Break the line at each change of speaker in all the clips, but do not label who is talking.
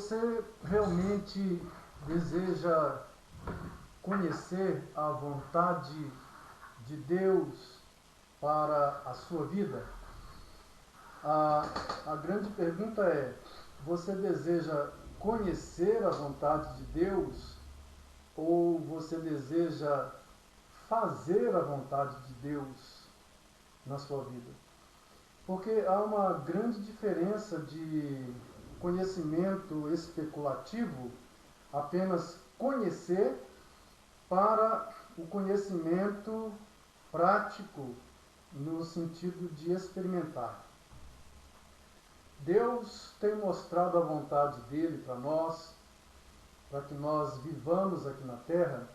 Você realmente deseja conhecer a vontade de Deus para a sua vida? A grande pergunta é: você deseja conhecer a vontade de Deus ou você deseja fazer a vontade de Deus na sua vida? Porque há uma grande diferença de conhecimento especulativo, apenas conhecer, para o conhecimento prático, no sentido de experimentar. Deus tem mostrado a vontade dele para nós, para que nós vivamos aqui na terra,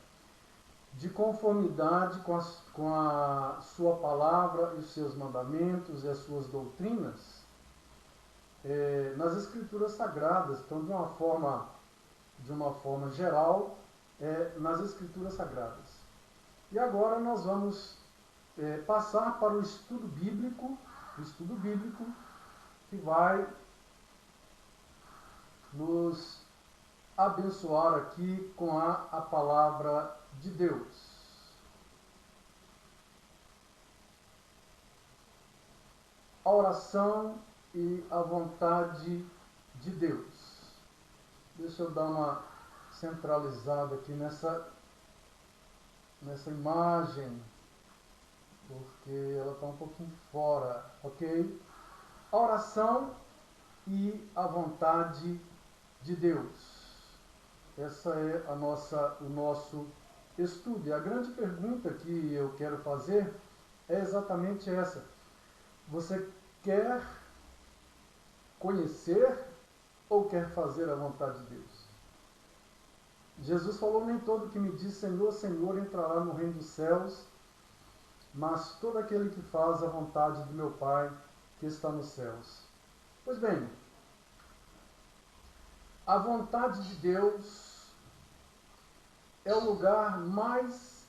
de conformidade com a sua palavra e os seus mandamentos e as suas doutrinas, nas Escrituras Sagradas. Então, de uma forma geral, nas Escrituras Sagradas. E agora nós vamos passar para o estudo bíblico que vai nos abençoar aqui com a palavra de Deus. A oração e a vontade de Deus. Deixa eu dar uma centralizada aqui nessa imagem, porque ela está um pouquinho fora, ok? A oração e a vontade de Deus. Essa é o nosso estudo. E a grande pergunta que eu quero fazer é exatamente essa. Você quer conhecer ou quer fazer a vontade de Deus? Jesus falou: nem todo que me diz Senhor, Senhor entrará no reino dos céus, mas todo aquele que faz a vontade do meu Pai que está nos céus. Pois bem, a vontade de Deus é o lugar mais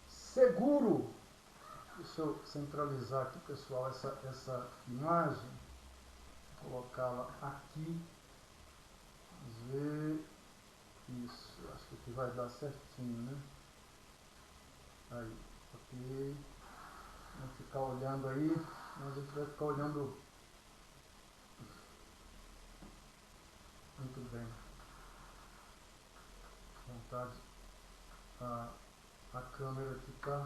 seguro. Deixa eu centralizar aqui, pessoal, essa imagem. Vou colocá-la aqui. Vamos ver. Isso, acho que aqui vai dar certinho, né? Aí, ok. Vamos ficar olhando aí, mas a gente vai ficar olhando. Muito bem. Vontade. A câmera aqui tá.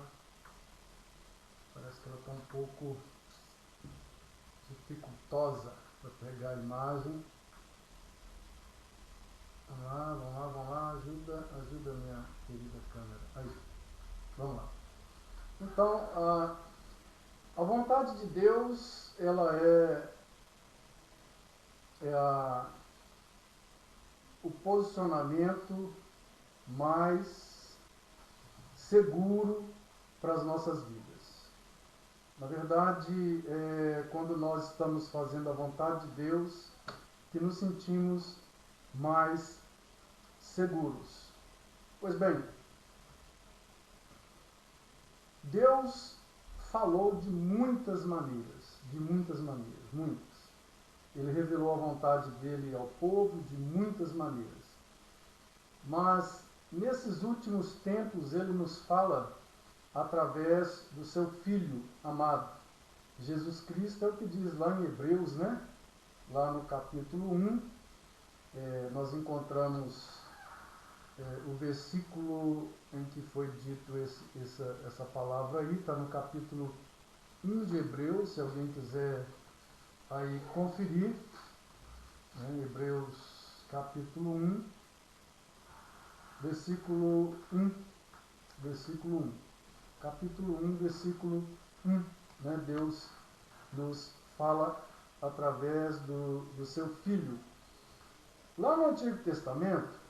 Parece que ela está um pouco dificultosa para pegar a imagem. Vamos lá, ajuda minha querida câmera. Aí, vamos lá. Então, a vontade de Deus, ela é o posicionamento mais seguro para as nossas vidas. Na verdade, quando nós estamos fazendo a vontade de Deus, que nos sentimos mais seguros. Pois bem, Deus falou de muitas maneiras, muitas. Ele revelou a vontade dele ao povo de muitas maneiras. Mas, nesses últimos tempos, ele nos fala através do seu Filho amado. Jesus Cristo é o que diz lá em Hebreus, né? Lá no capítulo 1, nós encontramos o versículo em que foi dito essa palavra aí, está no capítulo 1 de Hebreus, se alguém quiser aí conferir, né? Hebreus capítulo 1, versículo 1, capítulo 1, versículo 1, né? Deus nos fala através do seu Filho. Lá no Antigo Testamento,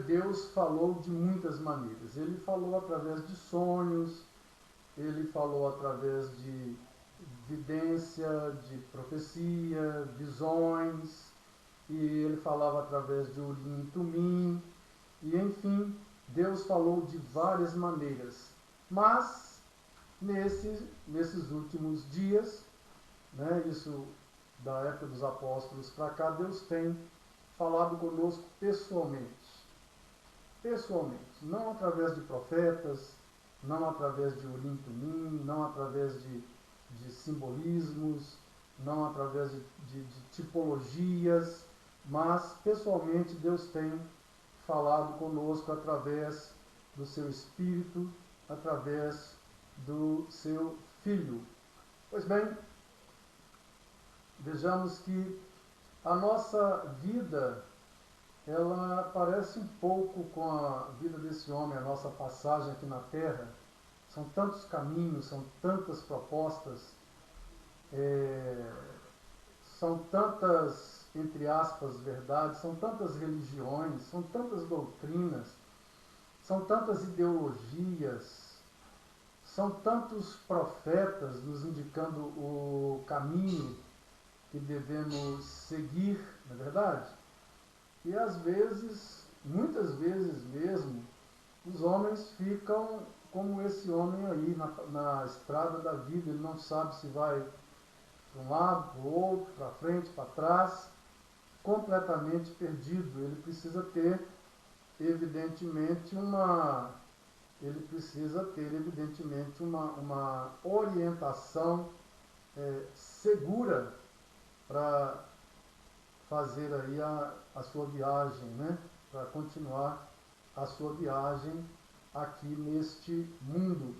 Deus falou de muitas maneiras. Ele falou através de sonhos, ele falou através de vidência, de profecia, visões, e ele falava através de Urim e Tumim, e enfim, Deus falou de várias maneiras. Mas, nesses últimos dias, né, isso da época dos apóstolos para cá, Deus tem falado conosco pessoalmente. Pessoalmente, não através de profetas, não através de Urim e Tumim, não através de simbolismos, não através de tipologias, mas pessoalmente Deus tem falado conosco através do seu Espírito, através do seu Filho. Pois bem, vejamos que a nossa vida, ela parece um pouco com a vida desse homem, a nossa passagem aqui na Terra. São tantos caminhos, são tantas propostas, são tantas, entre aspas, verdades, são tantas religiões, são tantas doutrinas, são tantas ideologias, são tantos profetas nos indicando o caminho que devemos seguir, não é verdade? E às vezes, muitas vezes mesmo, os homens ficam como esse homem aí na estrada da vida. Ele não sabe se vai para um lado, para o outro, para frente, para trás, completamente perdido. Ele precisa ter, evidentemente, uma orientação segura para fazer aí a sua viagem, né? Para continuar a sua viagem aqui neste mundo.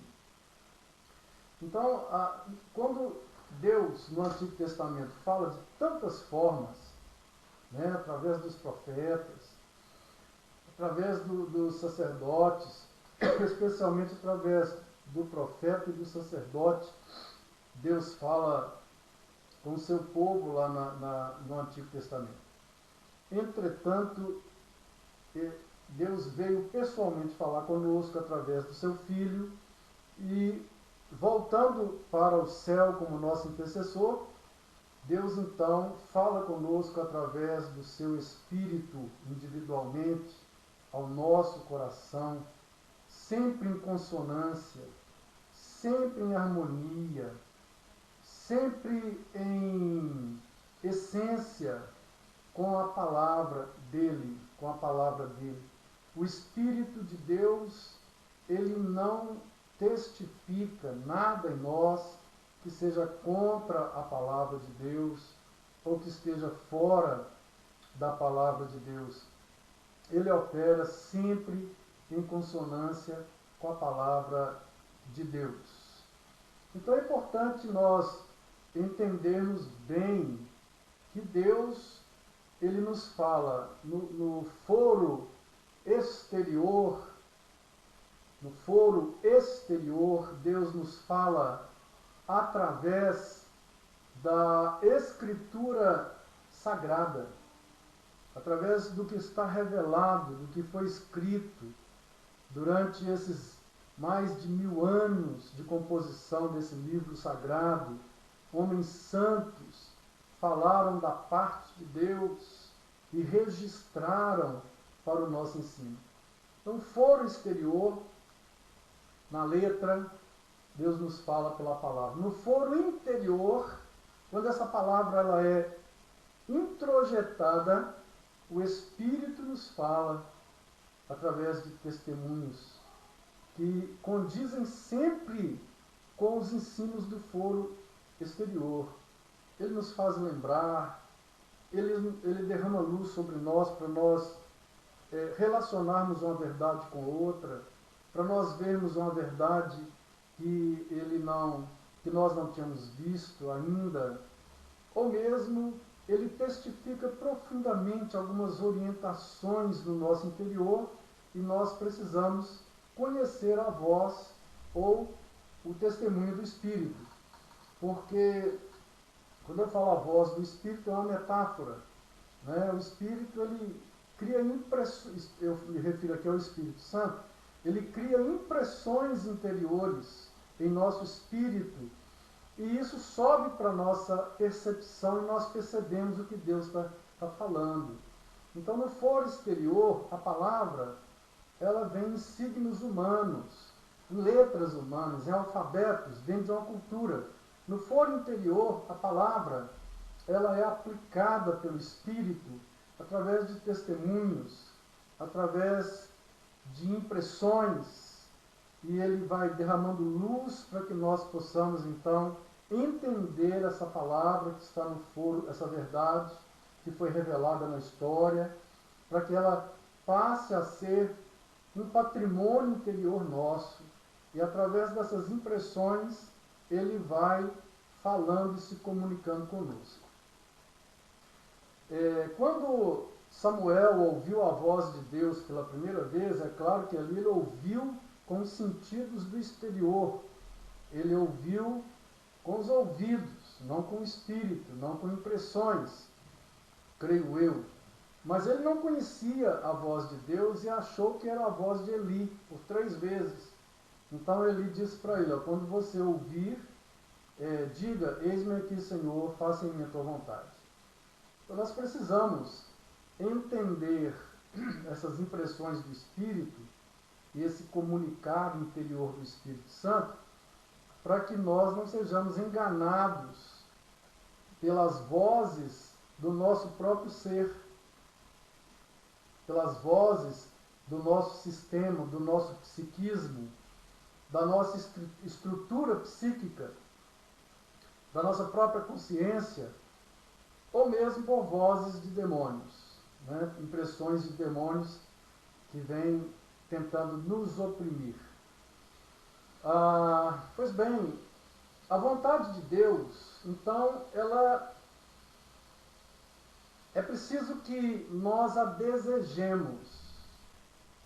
Então, quando Deus, no Antigo Testamento, fala de tantas formas, né? Através dos profetas, através dos sacerdotes, especialmente através do profeta e do sacerdote, Deus fala com o seu povo lá no Antigo Testamento. Entretanto, Deus veio pessoalmente falar conosco através do seu Filho e, voltando para o céu como nosso intercessor, Deus então fala conosco através do seu Espírito individualmente ao nosso coração, sempre em consonância, sempre em harmonia, sempre em essência com a palavra dele, O Espírito de Deus, ele não testifica nada em nós que seja contra a palavra de Deus ou que esteja fora da palavra de Deus. Ele opera sempre em consonância com a palavra de Deus. Então é importante nós entendermos bem que Deus, ele nos fala no foro exterior, Deus nos fala através da Escritura Sagrada, através do que está revelado, do que foi escrito durante esses mais de 1000 anos de composição desse livro sagrado. Homens santos falaram da parte de Deus e registraram para o nosso ensino. Então, foro exterior, na letra, Deus nos fala pela palavra. No foro interior, quando essa palavra ela é introjetada, o Espírito nos fala através de testemunhos que condizem sempre com os ensinos do foro exterior. Ele nos faz lembrar, ele derrama luz sobre nós para nós relacionarmos uma verdade com outra, para nós vermos uma verdade que nós não tínhamos visto ainda, ou mesmo ele testifica profundamente algumas orientações no nosso interior e nós precisamos conhecer a voz ou o testemunho do Espírito. Porque quando eu falo a voz do Espírito é uma metáfora, né? O Espírito, ele cria impressões, eu me refiro aqui ao Espírito Santo, ele cria impressões interiores em nosso espírito e isso sobe para a nossa percepção e nós percebemos o que Deus está falando. Então, no foro exterior, a palavra, ela vem em signos humanos, em letras humanas, em alfabetos, vem de uma cultura. No foro interior, a palavra, ela é aplicada pelo Espírito através de testemunhos, através de impressões, e ele vai derramando luz para que nós possamos, então, entender essa palavra que está no foro, essa verdade que foi revelada na história, para que ela passe a ser um patrimônio interior nosso. E através dessas impressões, ele vai falando e se comunicando conosco. Quando Samuel ouviu a voz de Deus pela primeira vez, é claro que ali ele ouviu com os sentidos do exterior. Ele ouviu com os ouvidos, não com o espírito, não com impressões, creio eu. Mas ele não conhecia a voz de Deus e achou que era a voz de Eli, por 3 vezes. Então Eli disse para ele, quando você ouvir, diga, eis-me aqui, Senhor, faça em mim a tua vontade. Então nós precisamos entender essas impressões do Espírito e esse comunicado interior do Espírito Santo, para que nós não sejamos enganados pelas vozes do nosso próprio ser, pelas vozes do nosso sistema, do nosso psiquismo, da nossa estrutura psíquica, da nossa própria consciência, ou mesmo por vozes de demônios, né? Impressões de demônios que vêm tentando nos oprimir. Pois bem, a vontade de Deus, então, ela é preciso que nós a desejemos,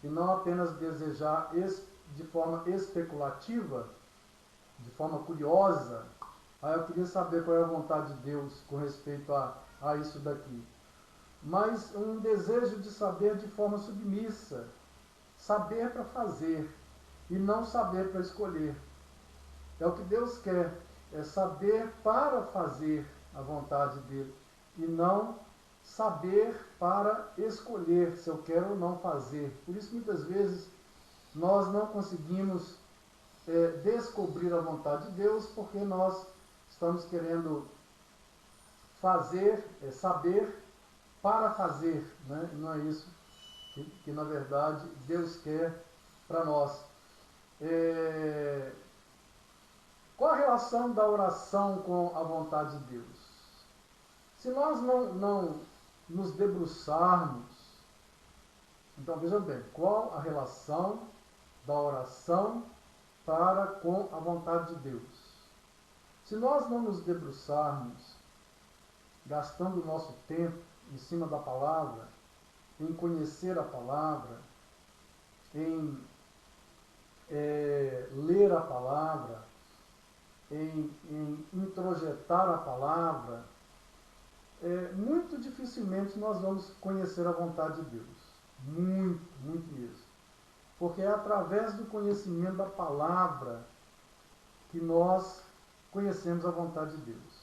e não apenas desejar de forma especulativa, de forma curiosa. Eu queria saber qual é a vontade de Deus com respeito a isso daqui. Mas um desejo de saber de forma submissa, saber para fazer e não saber para escolher. É o que Deus quer, é saber para fazer a vontade dele e não saber para escolher se eu quero ou não fazer. Por isso, muitas vezes, nós não conseguimos descobrir a vontade de Deus porque nós estamos querendo fazer, saber para fazer, né? Não é isso que na verdade Deus quer para nós. Qual a relação da oração com a vontade de Deus? Se nós não nos debruçarmos, então veja bem, qual a relação da oração para com a vontade de Deus? Se nós não nos debruçarmos, gastando o nosso tempo em cima da palavra, em conhecer a palavra, em ler a palavra, em introjetar a palavra, muito dificilmente nós vamos conhecer a vontade de Deus. Muito, muito mesmo. Porque é através do conhecimento da palavra que nós conhecemos a vontade de Deus.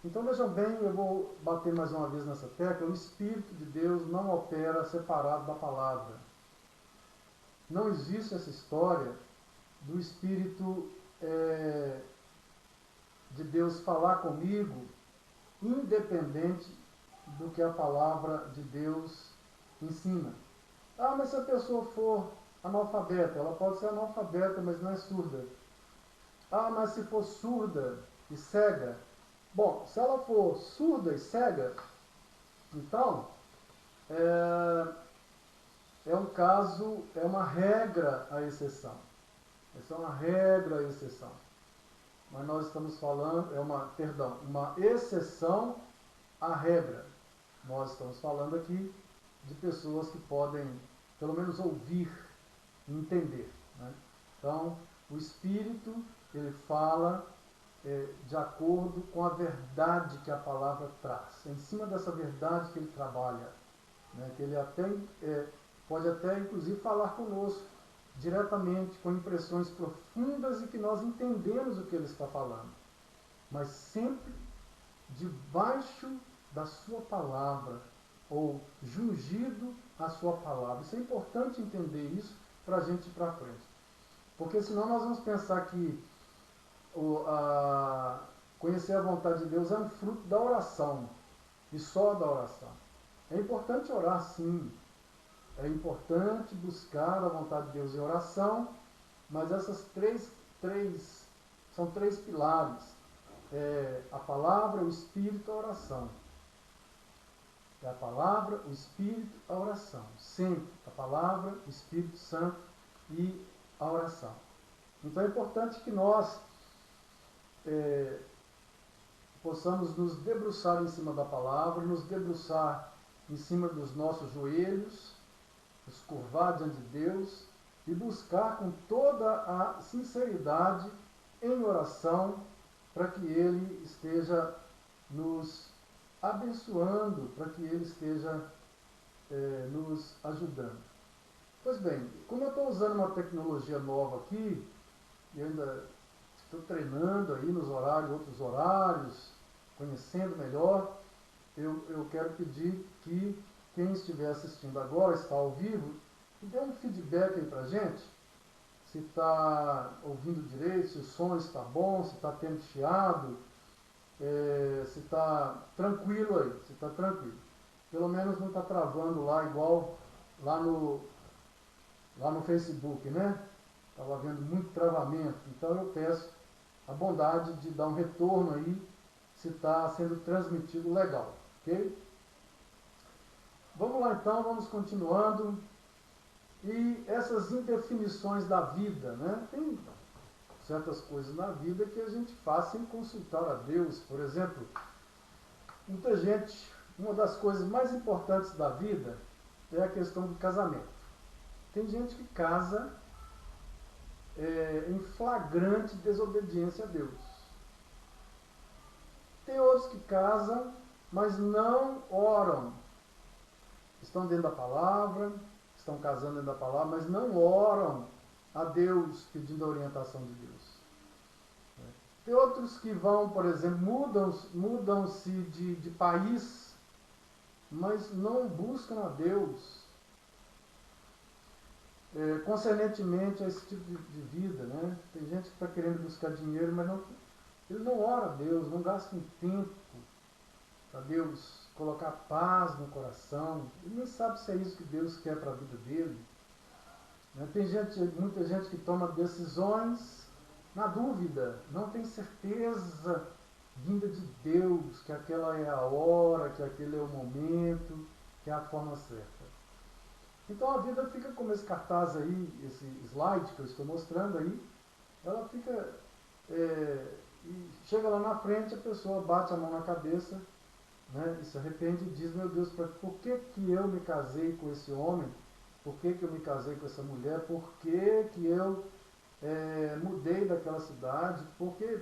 Então vejam bem, eu vou bater mais uma vez nessa tecla, o Espírito de Deus não opera separado da palavra. Não existe essa história do Espírito de Deus falar comigo independente do que a palavra de Deus ensina. Mas se a pessoa for analfabeta, ela pode ser analfabeta, mas não é surda. Mas se for surda e cega, bom, se ela for surda e cega, então é um caso, é uma regra à exceção. Essa é uma regra à exceção. Mas nós estamos falando, uma exceção à regra. Nós estamos falando aqui de pessoas que podem, pelo menos, ouvir e entender, né? Então, o Espírito, ele fala de acordo com a verdade que a palavra traz. É em cima dessa verdade que ele trabalha, né? Que ele pode até, inclusive, falar conosco diretamente, com impressões profundas e que nós entendemos o que ele está falando. Mas sempre debaixo da sua palavra, ou jungido à sua palavra. Isso é importante entender isso para a gente ir para frente. Porque senão nós vamos pensar que Conhecer a vontade de Deus é um fruto da oração, e só da oração. É importante orar, sim. É importante buscar a vontade de Deus em oração, mas essas são três pilares. A palavra, o Espírito, a oração. É a palavra, o Espírito, a oração. Sempre a palavra, o Espírito Santo e a oração. Então é importante que nós possamos nos debruçar em cima da palavra, nos debruçar em cima dos nossos joelhos, nos curvar diante de Deus e buscar com toda a sinceridade em oração para que Ele esteja nos abençoando, para que Ele esteja nos ajudando. Pois bem, como eu estou usando uma tecnologia nova aqui, e ainda estou treinando aí nos horários, outros horários, conhecendo melhor, eu quero pedir que quem estiver assistindo agora, está ao vivo, dê um feedback aí para a gente, se está ouvindo direito, se o som está bom, se está tendo chiado, se está tranquilo aí, se está tranquilo. Pelo menos não está travando lá igual lá no Facebook, né? Estava havendo muito travamento. Então eu peço a bondade de dar um retorno aí se está sendo transmitido legal, ok? Vamos lá então, vamos continuando. E essas indefinições da vida, né? Tem certas coisas na vida que a gente faz sem consultar a Deus. Por exemplo, muita gente, uma das coisas mais importantes da vida é a questão do casamento. Tem gente que casa em flagrante desobediência a Deus. Tem outros que casam, mas não oram. Estão dentro da palavra, estão casando dentro da palavra, mas não oram a Deus pedindo a orientação de Deus. Tem outros que vão, por exemplo, mudam-se de país, mas não buscam a Deus concernentemente a esse tipo de vida, né? Tem gente que está querendo buscar dinheiro, mas ele não ora a Deus, não gasta um tempo para Deus colocar paz no coração. Ele nem sabe se é isso que Deus quer para a vida dele. Tem muita gente que toma decisões na dúvida, não tem certeza vinda de Deus, que aquela é a hora, que aquele é o momento, que é a forma certa. Então a vida fica como esse cartaz aí, esse slide que eu estou mostrando aí, ela fica, e chega lá na frente, a pessoa bate a mão na cabeça, né, e se arrepende e diz, meu Deus, por que eu me casei com esse homem? Por que eu me casei com essa mulher? Por que eu mudei daquela cidade?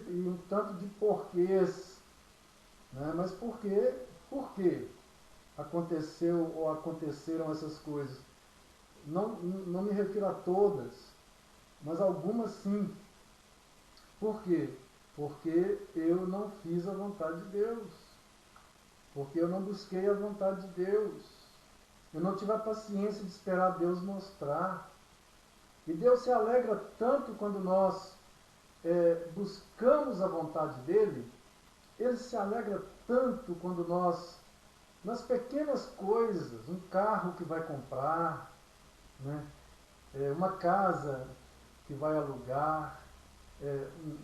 E um tanto de porquês. Né? Mas por que aconteceu ou aconteceram essas coisas? Não me refiro a todas, mas algumas sim. Por quê? Porque eu não fiz a vontade de Deus. Porque eu não busquei a vontade de Deus. Eu não tive a paciência de esperar Deus mostrar. E Deus se alegra tanto quando nós buscamos a vontade dEle. Ele se alegra tanto quando nós, nas pequenas coisas, um carro que vai comprar, né? Uma casa que vai alugar,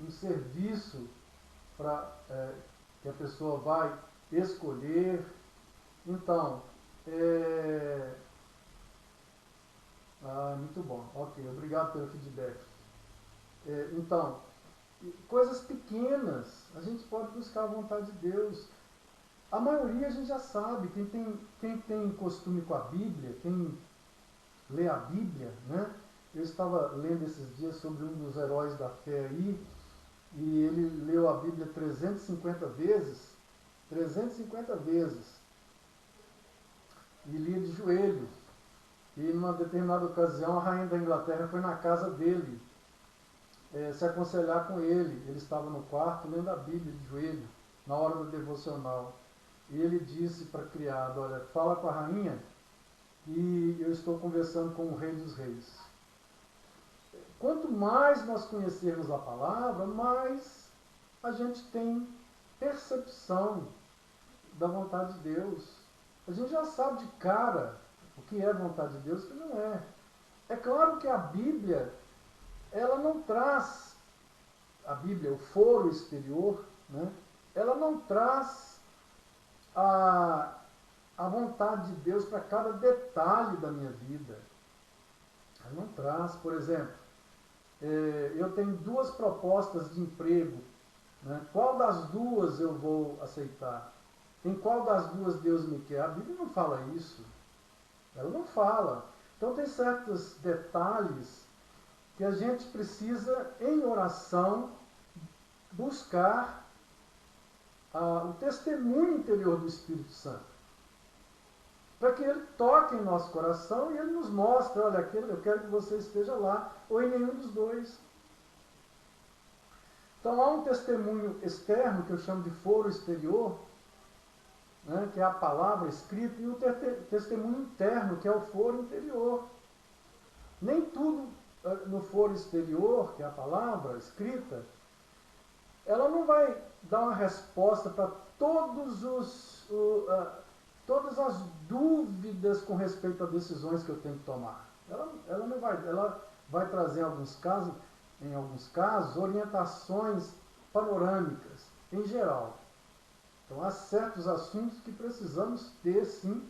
um serviço que a pessoa vai escolher. Então, muito bom, ok, obrigado pelo feedback. Então, coisas pequenas, a gente pode buscar a vontade de Deus. A maioria a gente já sabe, quem tem costume com a Bíblia, quem lê a Bíblia, né? Eu estava lendo esses dias sobre um dos heróis da fé aí, e ele leu a Bíblia 350 vezes, e lia de joelhos. E numa determinada ocasião a rainha da Inglaterra foi na casa dele se aconselhar com ele. Ele estava no quarto lendo a Bíblia de joelho, na hora do devocional. E ele disse para a criada, olha, fala com a rainha e eu estou conversando com o Rei dos Reis. Quanto mais nós conhecermos a palavra, mais a gente tem percepção da vontade de Deus. A gente já sabe de cara o que é vontade de Deus e o que não é. É claro que a Bíblia, ela não traz, a Bíblia, o foro exterior, né? Ela não traz a vontade de Deus para cada detalhe da minha vida. Ela não traz, por exemplo, eu tenho 2 propostas de emprego, né? Qual das 2 eu vou aceitar? Em qual das 2 Deus me quer? A Bíblia não fala isso. Ela não fala. Então tem certos detalhes que a gente precisa, em oração, buscar o testemunho interior do Espírito Santo. Para que ele toque em nosso coração e ele nos mostre, olha, eu quero que você esteja lá, ou em nenhum dos 2. Então há um testemunho externo, que eu chamo de foro exterior, né, que é a palavra escrita, e o testemunho interno, que é o foro interior. Nem tudo no foro exterior, que é a palavra escrita, ela não vai dar uma resposta para todas as dúvidas com respeito a decisões que eu tenho que tomar. Ela vai trazer em alguns casos, orientações panorâmicas, em geral. Então há certos assuntos que precisamos ter, sim,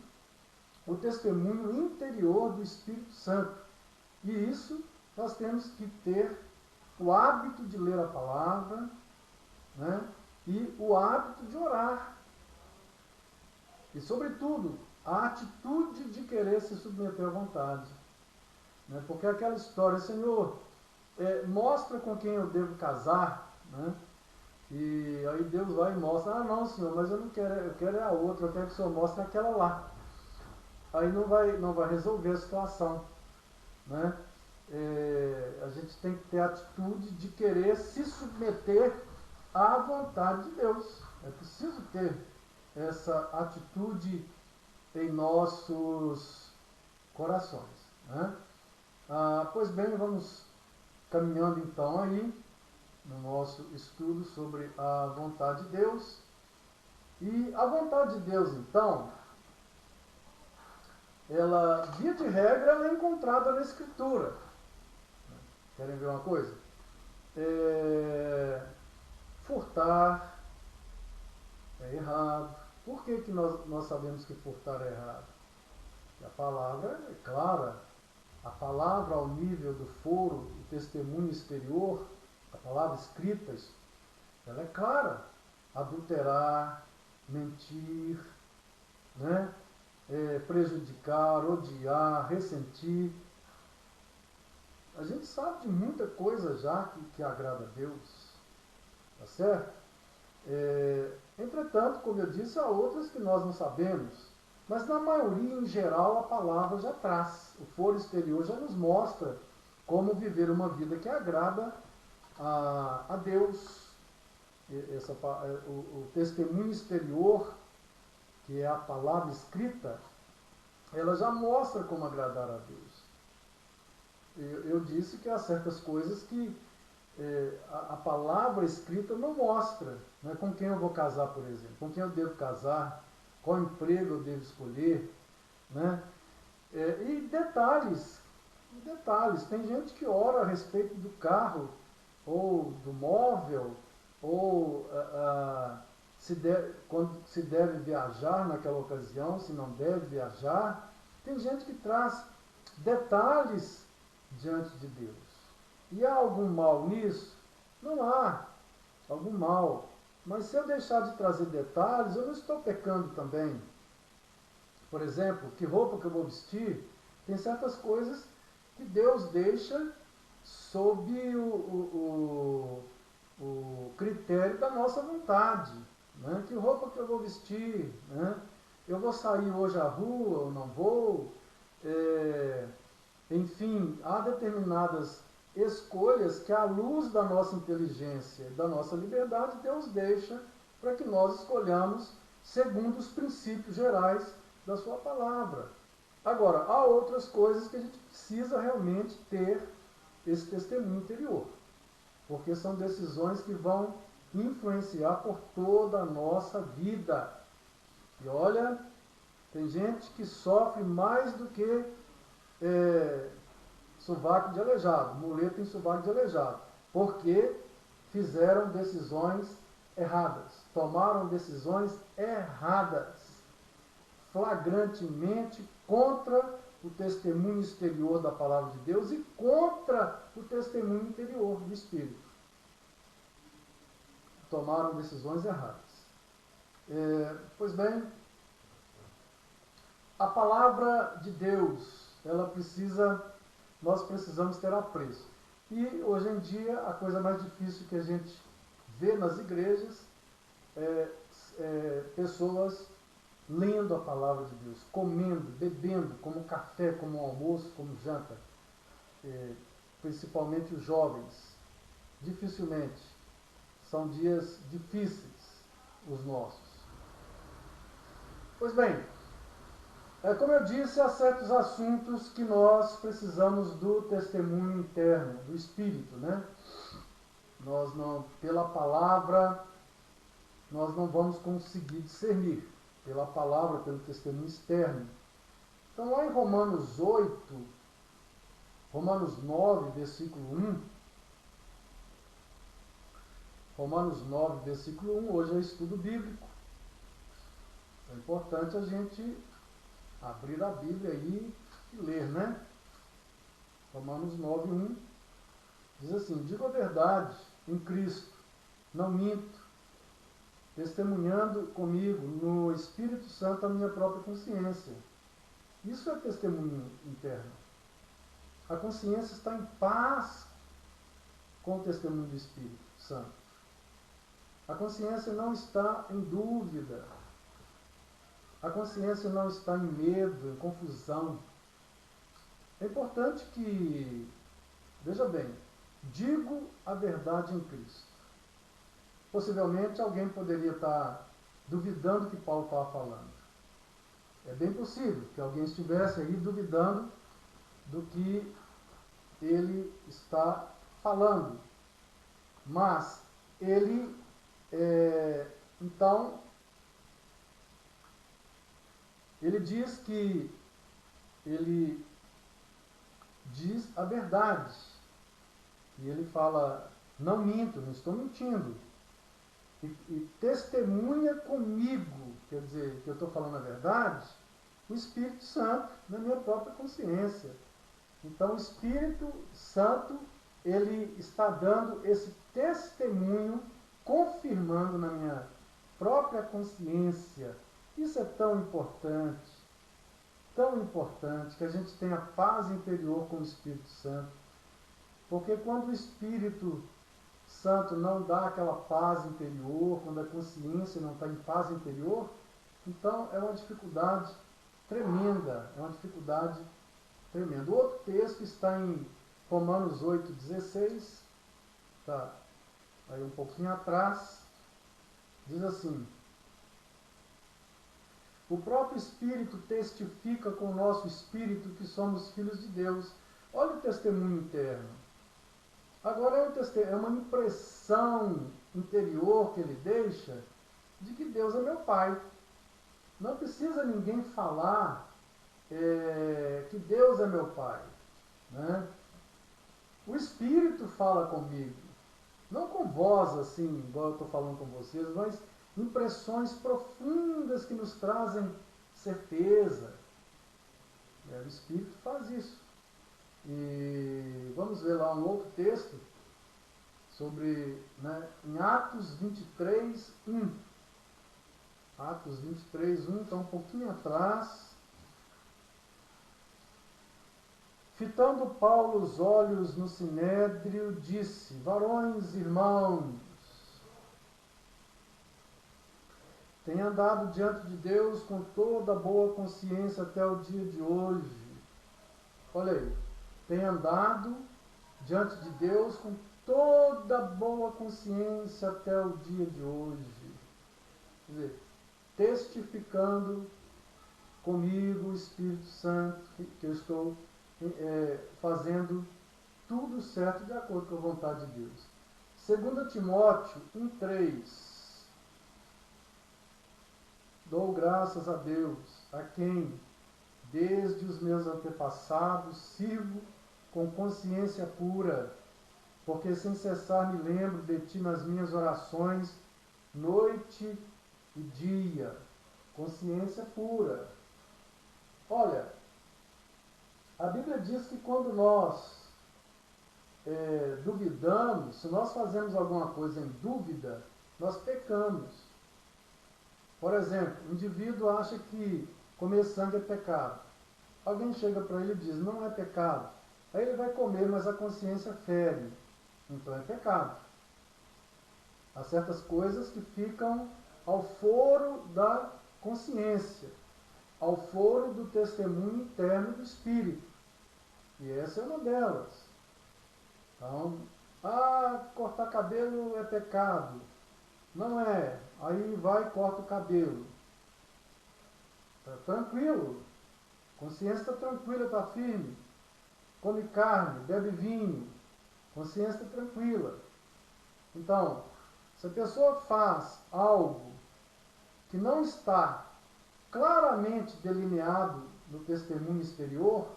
o testemunho interior do Espírito Santo. E isso nós temos que ter o hábito de ler a palavra, né? E o hábito de orar. E, sobretudo, a atitude de querer se submeter à vontade. Né? Porque aquela história, Senhor, mostra com quem eu devo casar, né? E aí Deus vai e mostra, não, Senhor, mas eu não quero, eu quero a outra, eu quero que o Senhor mostre aquela lá. Aí não vai resolver a situação. Né? A gente tem que ter a atitude de querer se submeter à vontade de Deus. É preciso ter essa atitude em nossos corações. Né? Pois bem, vamos caminhando então aí no nosso estudo sobre a vontade de Deus. E a vontade de Deus, então, ela, via de regra, ela é encontrada na Escritura. Querem ver uma coisa? Furtar é errado. Por que nós sabemos que furtar é errado? Porque a palavra é clara. A palavra ao nível do foro, o testemunho exterior, a palavra escrita, ela é clara. Adulterar, mentir, né? Prejudicar, odiar, ressentir. A gente sabe de muita coisa já que agrada a Deus. Tá certo? Entretanto, como eu disse, há outras que nós não sabemos. Mas na maioria, em geral, a palavra já traz. O foro exterior já nos mostra como viver uma vida que agrada a Deus. O testemunho exterior, que é a palavra escrita, ela já mostra como agradar a Deus. Eu disse que há certas coisas que a palavra escrita não mostra. Né? Com quem eu vou casar, por exemplo? Com quem eu devo casar? Qual emprego eu devo escolher? Né? E detalhes. Tem gente que ora a respeito do carro, ou do móvel, ou quando se deve viajar naquela ocasião, se não deve viajar. Tem gente que traz detalhes diante de Deus. E há algum mal nisso? Não há algum mal. Mas se eu deixar de trazer detalhes, eu não estou pecando também. Por exemplo, que roupa que eu vou vestir? Tem certas coisas que Deus deixa sob o critério da nossa vontade. Né? Que roupa que eu vou vestir? Né? Eu vou sair hoje à rua ou não vou? Enfim, há determinadas escolhas que, à luz da nossa inteligência, da nossa liberdade, Deus deixa para que nós escolhamos segundo os princípios gerais da sua palavra. Agora, há outras coisas que a gente precisa realmente ter esse testemunho interior, porque são decisões que vão influenciar por toda a nossa vida. E olha, tem gente que sofre mais do que sovaco de aleijado, muleta em sovaco de aleijado, porque fizeram decisões erradas, tomaram decisões erradas, flagrantemente contra o testemunho exterior da palavra de Deus e contra o testemunho interior do Espírito. Tomaram decisões erradas. Pois bem, a palavra de Deus, nós precisamos ter apreço. E hoje em dia, a coisa mais difícil que a gente vê nas igrejas é pessoas lendo a palavra de Deus, comendo, bebendo, como café, como almoço, como janta. Principalmente os jovens. Dificilmente. São dias difíceis os nossos. Pois bem, como eu disse, há certos assuntos que nós precisamos do testemunho interno, do Espírito, né? Nós não, pela palavra, nós não vamos conseguir discernir. Pela palavra, pelo testemunho externo. Então, lá em Romanos 9, versículo 1, Romanos 9, versículo 1, hoje é estudo bíblico. É importante a gente abrir a Bíblia aí e ler, né? Romanos 9, 1, diz assim: digo a verdade em Cristo, não minto, testemunhando comigo no Espírito Santo a minha própria consciência. Isso é testemunho interno. A consciência está em paz com o testemunho do Espírito Santo. A consciência não está em dúvida. A consciência não está em medo, em confusão. É importante que, veja bem, digo a verdade em Cristo. Possivelmente alguém poderia estar duvidando do que Paulo estava falando. É bem possível que alguém estivesse aí duvidando do que ele está falando. Mas ele, então, ele diz que ele diz a verdade. E ele fala, não minto, não estou mentindo. E testemunha comigo, quer dizer, que eu estou falando a verdade, o Espírito Santo na minha própria consciência. Então, o Espírito Santo, ele está dando esse testemunho, confirmando na minha própria consciência. Isso é tão importante que a gente tenha paz interior com o Espírito Santo. Porque quando o Espírito Santo não dá aquela paz interior, quando a consciência não está em paz interior, então é uma dificuldade tremenda, O outro texto está em Romanos 8,16, tá aí um pouquinho atrás, diz assim: o próprio Espírito testifica com o nosso Espírito que somos filhos de Deus. Olha o testemunho interno. Agora é uma impressão interior que ele deixa de que Deus é meu Pai. Não precisa ninguém falar que Deus é meu Pai, né? O Espírito fala comigo, não com voz assim, igual eu estou falando com vocês, mas impressões profundas que nos trazem certeza. O Espírito faz isso. E vamos ver lá um outro texto sobre, em Atos 23, 1. Atos 23, 1, está um pouquinho atrás. Fitando Paulo os olhos no sinédrio, disse: varões, irmãos, tenho andado diante de Deus com toda boa consciência até o dia de hoje. Olha aí, tenho andado diante de Deus com toda boa consciência até o dia de hoje. Quer dizer, testificando comigo o Espírito Santo que eu estou fazendo tudo certo de acordo com a vontade de Deus. 2 Timóteo 1,3. Dou graças a Deus, a quem, desde os meus antepassados, sirvo com consciência pura, porque sem cessar me lembro de ti nas minhas orações, noite e dia. Consciência pura. Olha, a Bíblia diz que quando nós duvidamos, se nós fazemos alguma coisa em dúvida, nós pecamos. Por exemplo, o indivíduo acha que comer sangue é pecado. Alguém chega para ele e diz, não é pecado. Aí ele vai comer, mas a consciência fere. Então é pecado. Há certas coisas que ficam ao foro da consciência, ao foro do testemunho interno do Espírito. E essa é uma delas. Então, cortar cabelo é pecado. Não é. Aí vai e corta o cabelo. Está tranquilo. Consciência está tranquila, está firme. Come carne, bebe vinho. Consciência está tranquila. Então, se a pessoa faz algo que não está claramente delineado no testemunho exterior,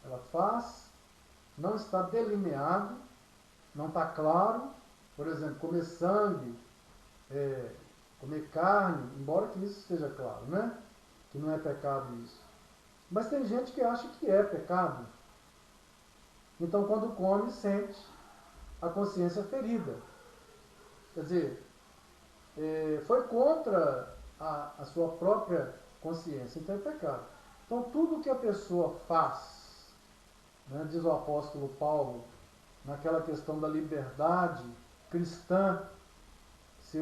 ela faz, não está delineado, não está claro, por exemplo, comer sangue, comer carne, embora que isso esteja claro, né? Que não é pecado isso. Mas tem gente que acha que é pecado. Então, quando come, sente a consciência ferida. Quer dizer, foi contra a sua própria consciência, então é pecado. Então, tudo que a pessoa faz, né, diz o apóstolo Paulo, naquela questão da liberdade cristã, se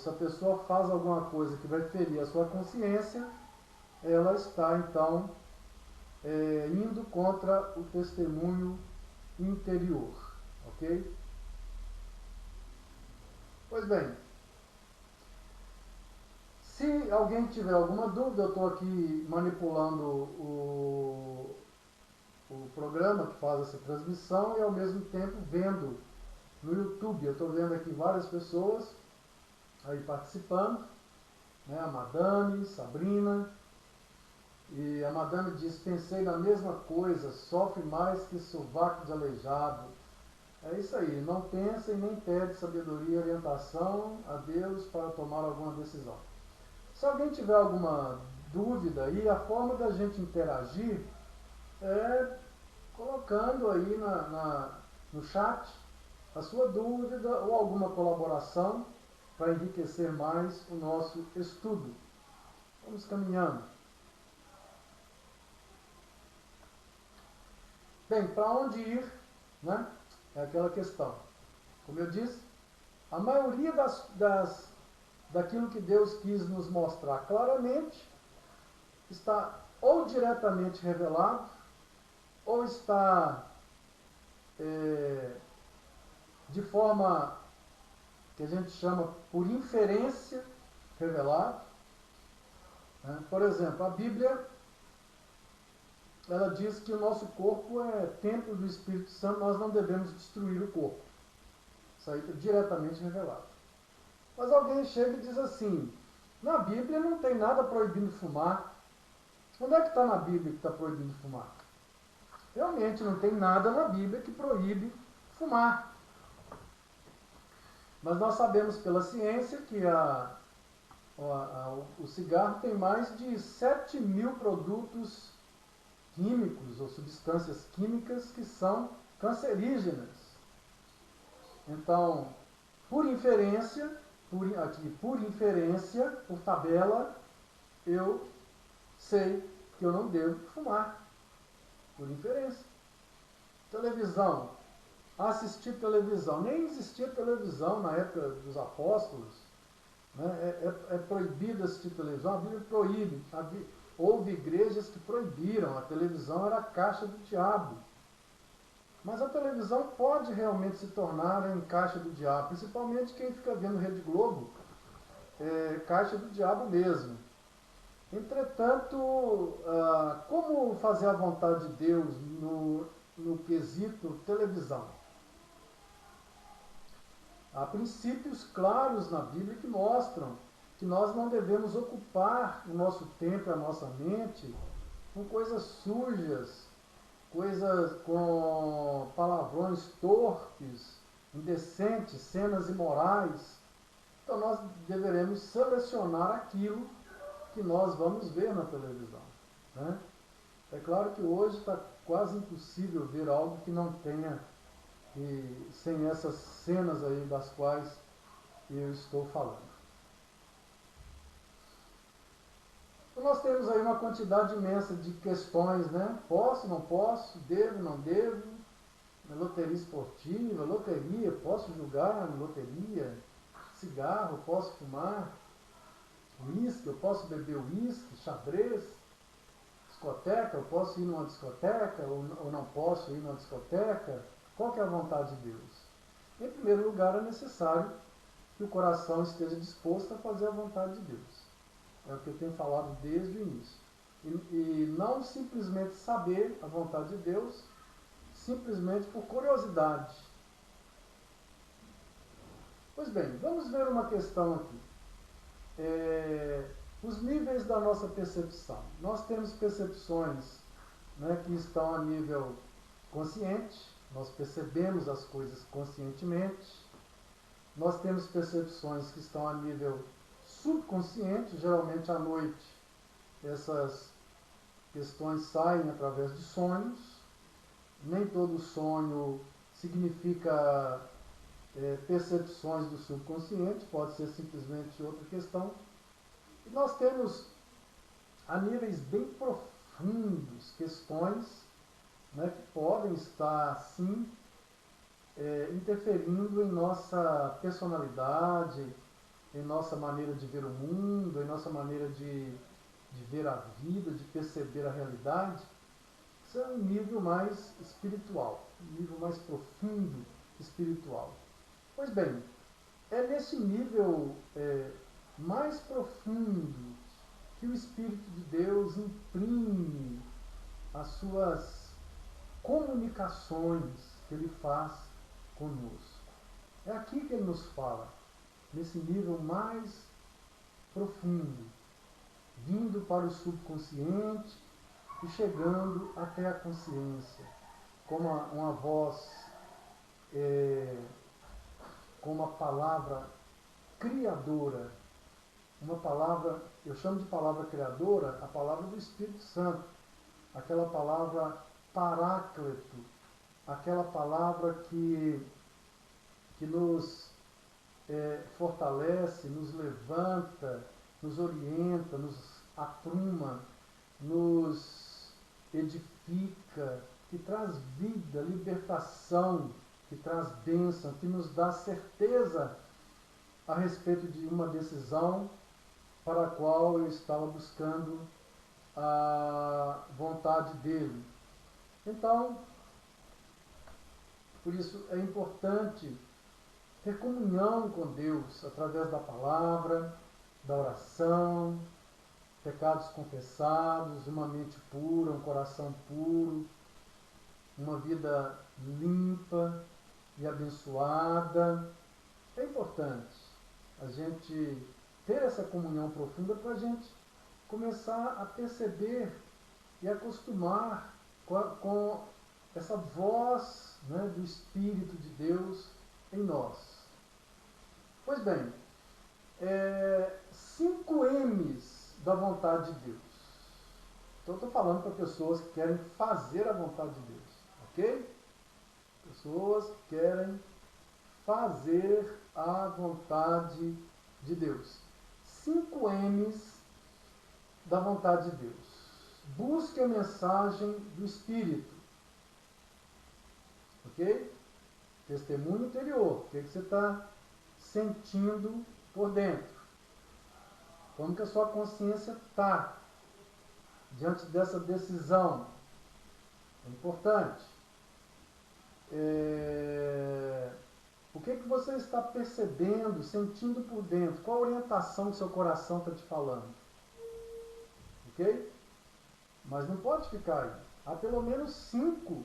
a pessoa faz alguma coisa que vai ferir a sua consciência, ela está, então, indo contra o testemunho interior. Ok? Pois bem, se alguém tiver alguma dúvida, eu estou aqui manipulando o programa que faz essa transmissão e ao mesmo tempo vendo no YouTube. Eu estou vendo aqui várias pessoas aí participando, né? A Madame, Sabrina, e a Madame diz, pensei na mesma coisa, sofre mais que sovaco de aleijado. É isso aí, não pensa e nem pede sabedoria e orientação a Deus para tomar alguma decisão. Se alguém tiver alguma dúvida aí, a forma da gente interagir é colocando aí no chat a sua dúvida ou alguma colaboração para enriquecer mais o nosso estudo. Vamos caminhando. Bem, para onde ir, né? É aquela questão. Como eu disse, a maioria daquilo que Deus quis nos mostrar claramente está ou diretamente revelado, ou está de forma que a gente chama por inferência revelado. Né? Por exemplo, a Bíblia, ela diz que o nosso corpo é templo do Espírito Santo, nós não devemos destruir o corpo. Isso aí está diretamente revelado. Mas alguém chega e diz assim, na Bíblia não tem nada proibindo fumar. Onde é que está na Bíblia que está proibindo fumar? Realmente não tem nada na Bíblia que proíbe fumar. Mas nós sabemos pela ciência que o cigarro tem mais de 7.000 produtos químicos ou substâncias químicas que são cancerígenas. Então, por inferência, por tabela, eu sei que eu não devo fumar. Por inferência. Televisão. Assistir televisão. Nem existia televisão na época dos apóstolos. Né? É proibido assistir televisão. A Bíblia proíbe. Houve igrejas que proibiram. A televisão era a caixa do diabo. Mas a televisão pode realmente se tornar em caixa do diabo. Principalmente quem fica vendo Rede Globo. Caixa do diabo mesmo. Entretanto, como fazer a vontade de Deus no quesito televisão? Há princípios claros na Bíblia que mostram que nós não devemos ocupar o nosso tempo e a nossa mente com coisas sujas, coisas com palavrões torpes, indecentes, cenas imorais. Então nós deveremos selecionar aquilo que nós vamos ver na televisão, né? É claro que hoje está quase impossível ver algo que não tenha, sem essas cenas aí das quais eu estou falando. Então nós temos aí uma quantidade imensa de questões, né? Posso, não posso, devo, não devo, loteria esportiva, loteria, posso jogar na loteria, cigarro, posso fumar, uísque, eu posso beber uísque, xadrez, discoteca, eu posso ir numa discoteca ou não posso ir numa discoteca. Qual que é a vontade de Deus? Em primeiro lugar, é necessário que o coração esteja disposto a fazer a vontade de Deus. É o que eu tenho falado desde o início. E não simplesmente saber a vontade de Deus, simplesmente por curiosidade. Pois bem, vamos ver uma questão aqui. Os níveis da nossa percepção. Nós temos percepções, né, que estão a nível consciente, nós percebemos as coisas conscientemente. Nós temos percepções que estão a nível subconsciente, geralmente à noite essas questões saem através de sonhos. Nem todo sonho significa percepções do subconsciente, pode ser simplesmente outra questão. E nós temos a níveis bem profundos questões, né, que podem estar, sim, interferindo em nossa personalidade, em nossa maneira de ver o mundo, em nossa maneira de ver a vida, de perceber a realidade. Isso é um nível mais espiritual, um nível mais profundo espiritual. Pois bem, é nesse nível mais profundo que o Espírito de Deus imprime as suas comunicações que Ele faz conosco. É aqui que Ele nos fala, nesse nível mais profundo, vindo para o subconsciente e chegando até a consciência, como uma voz, com uma palavra criadora, uma palavra, eu chamo de palavra criadora, a palavra do Espírito Santo, aquela palavra paráclito, aquela palavra que nos fortalece, nos levanta, nos orienta, nos apruma, nos edifica, que traz vida, libertação, que traz bênção, que nos dá certeza a respeito de uma decisão para a qual eu estava buscando a vontade dele. Então, por isso é importante ter comunhão com Deus através da palavra, da oração, pecados confessados, uma mente pura, um coração puro, uma vida limpa e abençoada. É importante a gente ter essa comunhão profunda para a gente começar a perceber e acostumar com essa voz, né, do Espírito de Deus em nós. Pois bem, 5 M's da vontade de Deus. Então estou falando para pessoas que querem fazer a vontade de Deus, ok? Pessoas que querem fazer a vontade de Deus. 5 M's da vontade de Deus. Busque a mensagem do Espírito. Ok? Testemunho interior. O que você está sentindo por dentro? Como que a sua consciência está diante dessa decisão? É importante. O que você está percebendo, sentindo por dentro? Qual a orientação que seu coração está te falando? Ok? Mas não pode ficar aí. Há pelo menos 5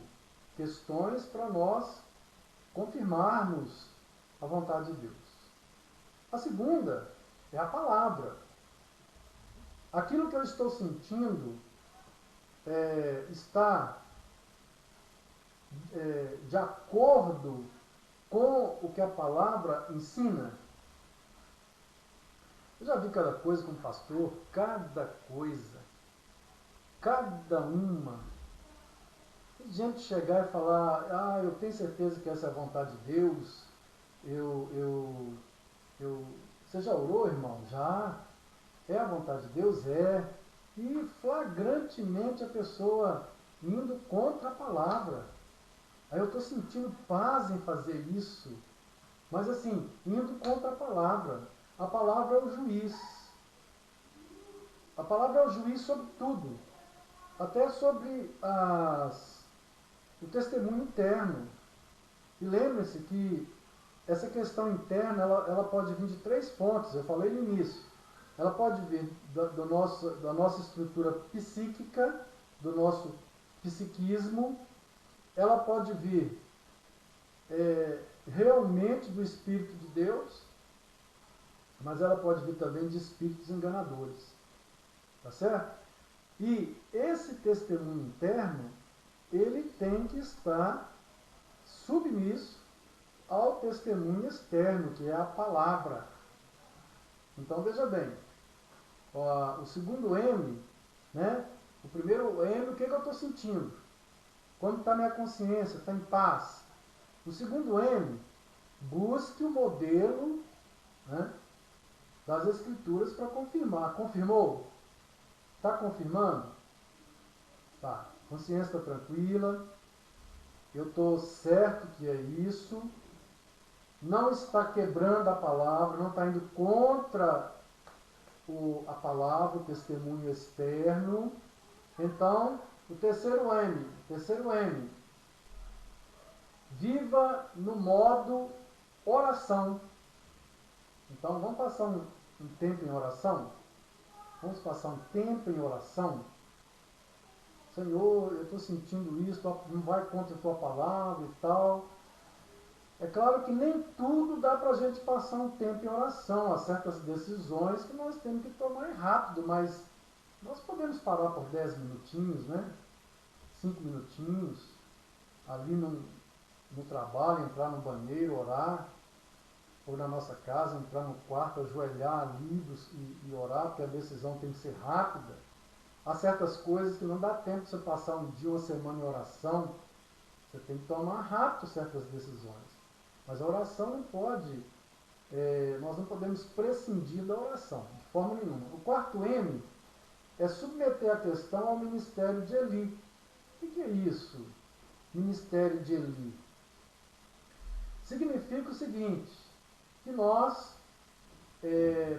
questões para nós confirmarmos a vontade de Deus. A segunda é a palavra. Aquilo que eu estou sentindo está de acordo com o que a palavra ensina. Eu já vi cada coisa como pastor, cada coisa, cada uma. Tem gente chegar e falar, eu tenho certeza que essa é a vontade de Deus. Você já orou, irmão? Já. É a vontade de Deus? É. E flagrantemente a pessoa indo contra a palavra. Aí eu estou sentindo paz em fazer isso. Mas assim, indo contra a palavra. A palavra é o juiz. A palavra é o juiz sobre tudo. Até sobre o testemunho interno. E lembre-se que essa questão interna, ela pode vir de 3 fontes. Eu falei no início. Ela pode vir da nossa estrutura psíquica, do nosso psiquismo. Ela pode vir realmente do Espírito de Deus, mas ela pode vir também de espíritos enganadores. Tá certo? E esse testemunho interno, ele tem que estar submisso ao testemunho externo, que é a palavra. Então veja bem, o segundo M, né? O primeiro M, o que eu estou sentindo? Quando está minha consciência, está em paz. O segundo M, busque o modelo, né, das Escrituras para confirmar. Confirmou? Está confirmando? Tá. Consciência está tranquila. Eu estou certo que é isso. Não está quebrando a palavra, não está indo contra a palavra, o testemunho externo. Então, o terceiro M, viva no modo oração. Então, vamos passar um tempo em oração? Vamos passar um tempo em oração? Senhor, eu estou sentindo isso, não vai contra a tua palavra e tal. É claro que nem tudo dá para a gente passar um tempo em oração. Há certas decisões que nós temos que tomar rápido, mas nós podemos parar por 10 minutinhos, né? 5 minutinhos, ali no trabalho, entrar no banheiro, orar, ou na nossa casa, entrar no quarto, ajoelhar ali e orar, porque a decisão tem que ser rápida. Há certas coisas que não dá tempo de você passar um dia, uma semana em oração. Você tem que tomar rápido certas decisões. Mas a oração não pode, nós não podemos prescindir da oração, de forma nenhuma. O quarto M é submeter a questão ao ministério de Eli. O que é isso? Ministério de Eli. Significa o seguinte, que nós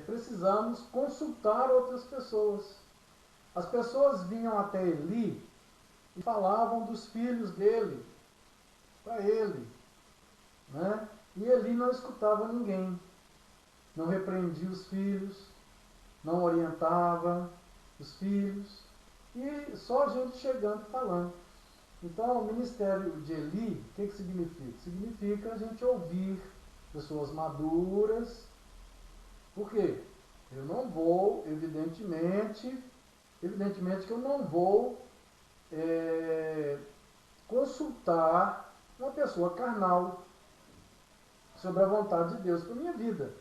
precisamos consultar outras pessoas. As pessoas vinham até Eli e falavam dos filhos dele, para ele, né? E Eli não escutava ninguém, não repreendia os filhos, não orientava os filhos, e só a gente chegando e falando. Então, o ministério de Eli, o que significa? Significa a gente ouvir pessoas maduras. Por quê? Eu não vou, evidentemente que eu não vou consultar uma pessoa carnal sobre a vontade de Deus para a minha vida.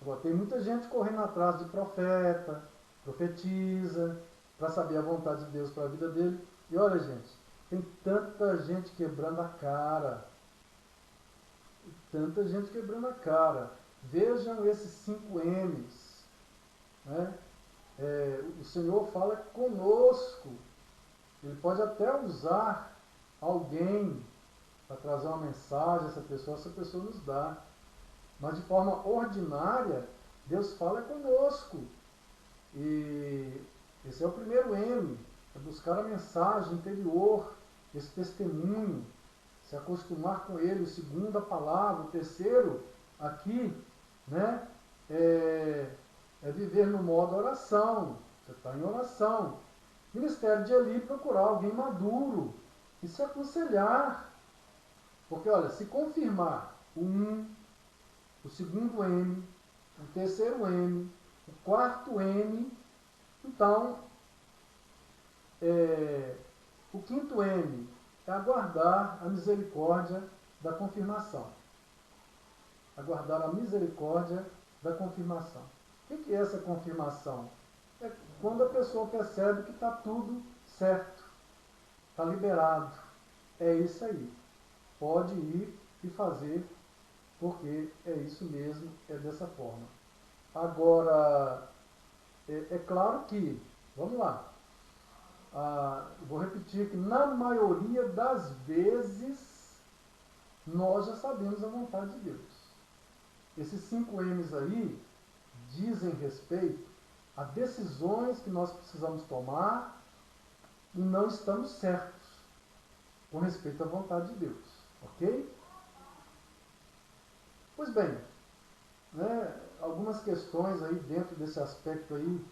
Agora, tem muita gente correndo atrás de profeta, profetiza, para saber a vontade de Deus para a vida dele. E olha, gente, tem tanta gente quebrando a cara. Tanta gente quebrando a cara. Vejam esses 5 M's. Né? O Senhor fala conosco. Ele pode até usar alguém para trazer uma mensagem, essa pessoa nos dá. Mas de forma ordinária, Deus fala conosco. E esse é o primeiro M, é buscar a mensagem interior, esse testemunho, se acostumar com ele. O segundo, a palavra. O terceiro, aqui, né, é viver no modo oração. Você está em oração. Ministério de Eli, procurar alguém maduro e se aconselhar. Porque, olha, se confirmar o 1, o segundo M, o terceiro M, o quarto M. Então, o quinto M é aguardar a misericórdia da confirmação. Aguardar a misericórdia da confirmação. O que é essa confirmação? É quando a pessoa percebe que está tudo certo, está liberado. É isso aí. Pode ir e fazer, porque é isso mesmo, é dessa forma. Agora, é claro que, vamos lá, vou repetir que na maioria das vezes nós já sabemos a vontade de Deus. Esses 5 M's aí dizem respeito a decisões que nós precisamos tomar e não estamos certos com respeito à vontade de Deus. Ok? Pois bem, né, algumas questões aí dentro desse aspecto aí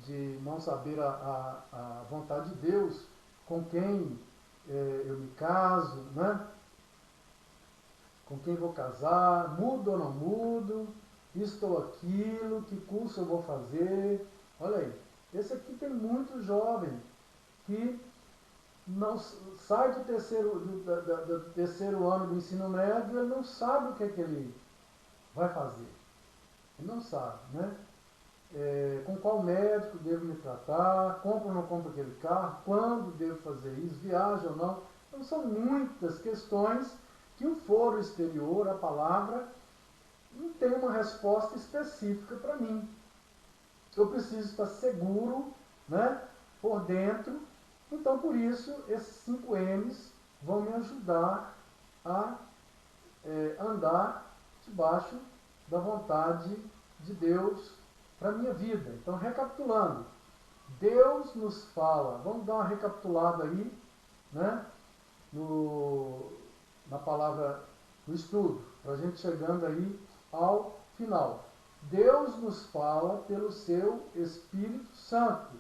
de não saber a vontade de Deus, com quem eu me caso, né? Com quem vou casar, mudo ou não mudo, isto ou aquilo, que curso eu vou fazer. Olha aí, esse aqui tem muito jovem que não sai do terceiro ano do ensino médio, ele não sabe o que é que ele vai fazer. Ele não sabe, né? Com qual médico devo me tratar, compro ou não compro aquele carro, quando devo fazer isso, viajo ou não. Então são muitas questões que o foro exterior, a palavra, não tem uma resposta específica para mim. Eu preciso estar seguro, né, por dentro. Então, por isso, esses 5 M's vão me ajudar a andar debaixo da vontade de Deus para a minha vida. Então, recapitulando, Deus nos fala, vamos dar uma recapitulada aí, né, na palavra, no estudo, para a gente chegando aí ao final. Deus nos fala pelo seu Espírito Santo.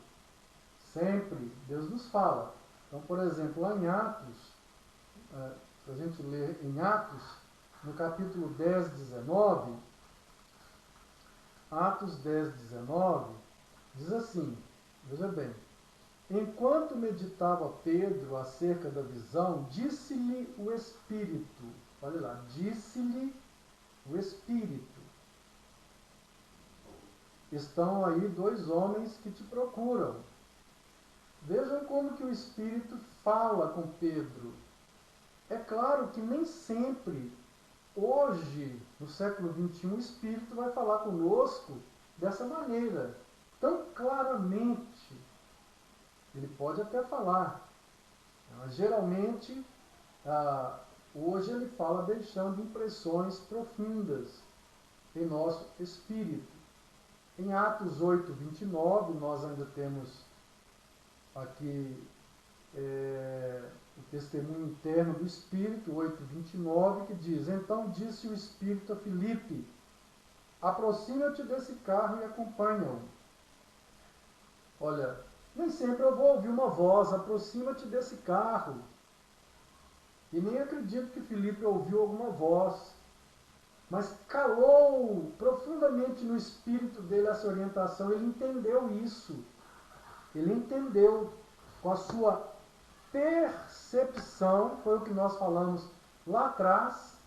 Sempre Deus nos fala. Então, por exemplo, lá em Atos, se a gente ler em Atos, no capítulo 10, 19, Atos 10, 19, diz assim, veja bem, enquanto meditava Pedro acerca da visão, disse-lhe o Espírito, olha lá, disse-lhe o Espírito, estão aí 2 homens que te procuram. Vejam como que o Espírito fala com Pedro. É claro que nem sempre, hoje, no século XXI, o Espírito vai falar conosco dessa maneira, tão claramente. Ele pode até falar, mas geralmente, hoje ele fala deixando impressões profundas em nosso espírito. Em Atos 8, 29, nós ainda temos aqui o testemunho interno do Espírito, 8, 29, que diz, então disse o Espírito a Filipe, aproxima-te desse carro e acompanha-o. Olha, nem sempre eu vou ouvir uma voz, aproxima-te desse carro. E nem acredito que Filipe ouviu alguma voz, mas calou profundamente no espírito dele essa orientação, ele entendeu isso. Ele entendeu com a sua percepção, foi o que nós falamos lá atrás,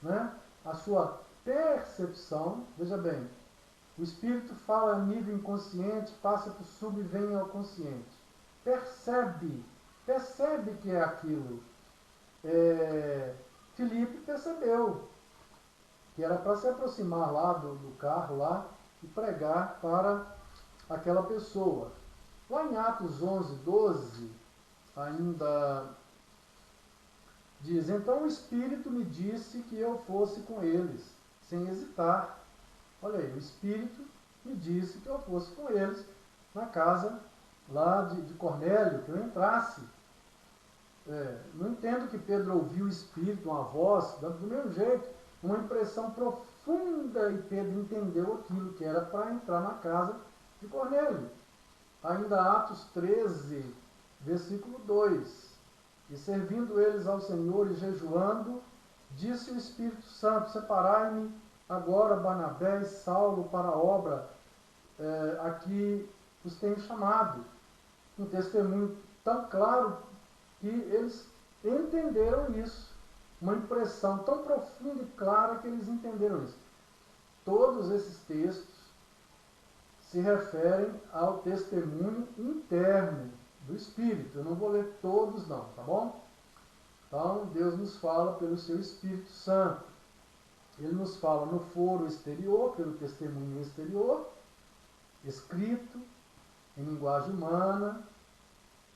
né? A sua percepção, veja bem, o espírito fala a nível inconsciente, passa para o sub e vem ao consciente. Percebe que é aquilo. Filipe percebeu que era para se aproximar lá do carro lá e pregar para aquela pessoa. Lá em Atos 11, 12, ainda diz, então o Espírito me disse que eu fosse com eles, sem hesitar. Olha aí, o Espírito me disse que eu fosse com eles na casa lá de Cornélio, que eu entrasse. Não entendo que Pedro ouviu o Espírito, uma voz, do mesmo jeito, uma impressão profunda, e Pedro entendeu aquilo que era para entrar na casa de Cornélio. Ainda Atos 13, versículo 2. E servindo eles ao Senhor e jejuando, Disse o Espírito Santo: separai-me agora Barnabé e Saulo para a obra a que os tenho chamado. Um testemunho tão claro que eles entenderam isso. Uma impressão tão profunda e clara que eles entenderam isso. Todos esses textos se referem ao testemunho interno do Espírito. Eu não vou ler todos não, tá bom? Então, Deus nos fala pelo seu Espírito Santo. Ele nos fala no foro exterior, pelo testemunho exterior, escrito, em linguagem humana,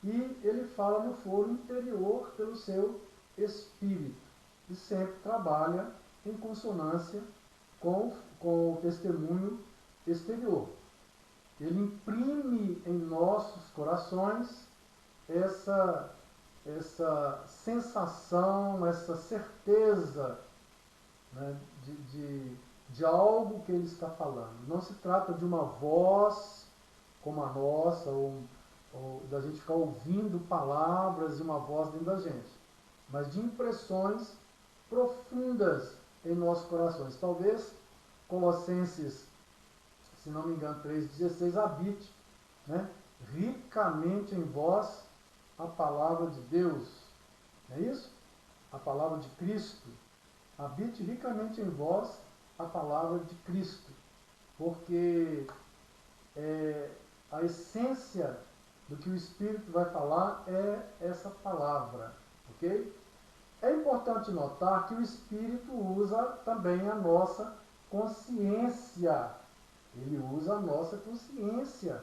e ele fala no foro interior pelo seu Espírito. E sempre trabalha em consonância com o testemunho exterior. Ele imprime em nossos corações essa sensação, essa certeza, né, de algo que ele está falando. Não se trata de uma voz como a nossa, ou da gente ficar ouvindo palavras e uma voz dentro da gente, mas de impressões profundas em nossos corações. Talvez Colossenses, se não me engano, 3,16, habite, né, ricamente em vós a palavra de Deus. Não é isso? A palavra de Cristo. Habite ricamente em vós a palavra de Cristo. Porque a essência do que o Espírito vai falar é essa palavra. Ok? É importante notar que o Espírito usa também a nossa consciência. Ele usa a nossa consciência.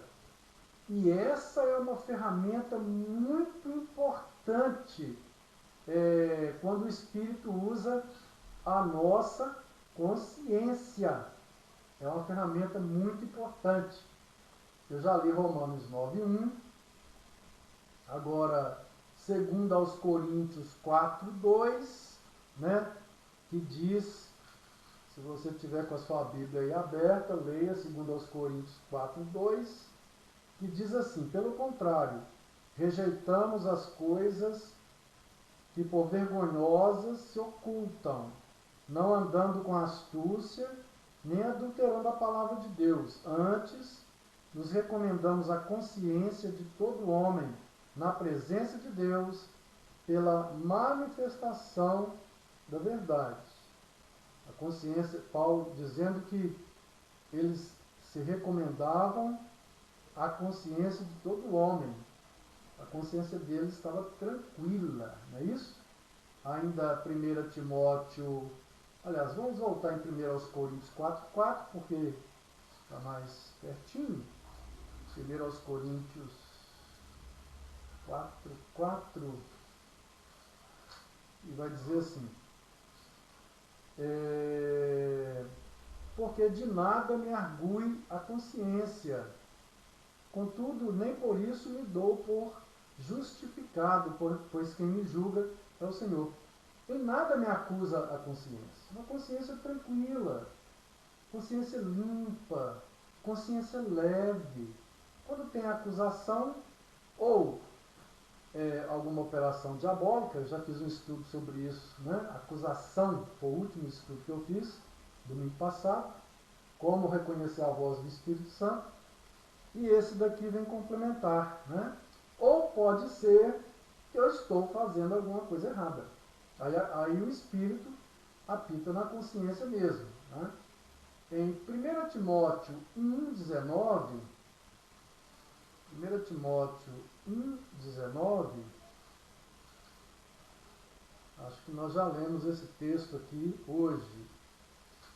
E essa é uma ferramenta muito importante quando o Espírito usa a nossa consciência. É uma ferramenta muito importante. Eu já li Romanos 9:1. Agora, 2 aos Coríntios 4:2, né, que diz, se você tiver com a sua Bíblia aí aberta, leia 2 aos Coríntios 4:2, que diz assim: pelo contrário, rejeitamos as coisas que por vergonhosas se ocultam, não andando com astúcia, nem adulterando a palavra de Deus. Antes, nos recomendamos a consciência de todo homem, na presença de Deus, pela manifestação da verdade. A consciência, Paulo dizendo que eles se recomendavam a consciência de todo homem. A consciência deles estava tranquila, não é isso? Ainda 1 Timóteo, aliás, vamos voltar em 1 aos Coríntios 4:4, porque está mais pertinho. 1 aos Coríntios 4:4, e vai dizer assim: porque de nada me argue a consciência, contudo, nem por isso me dou por justificado, pois quem me julga é o Senhor. Em nada me acusa a consciência. Uma consciência tranquila, consciência limpa, consciência leve. Quando tem acusação ou alguma operação diabólica, eu já fiz um estudo sobre isso, né? Acusação foi o último estudo que eu fiz, domingo passado, como reconhecer a voz do Espírito Santo, e esse daqui vem complementar, né? Ou pode ser que eu estou fazendo alguma coisa errada. Aí o Espírito apita na consciência mesmo, né? Em 1 Timóteo 1,19, 1 Timóteo 1,19, acho que nós já lemos esse texto aqui hoje,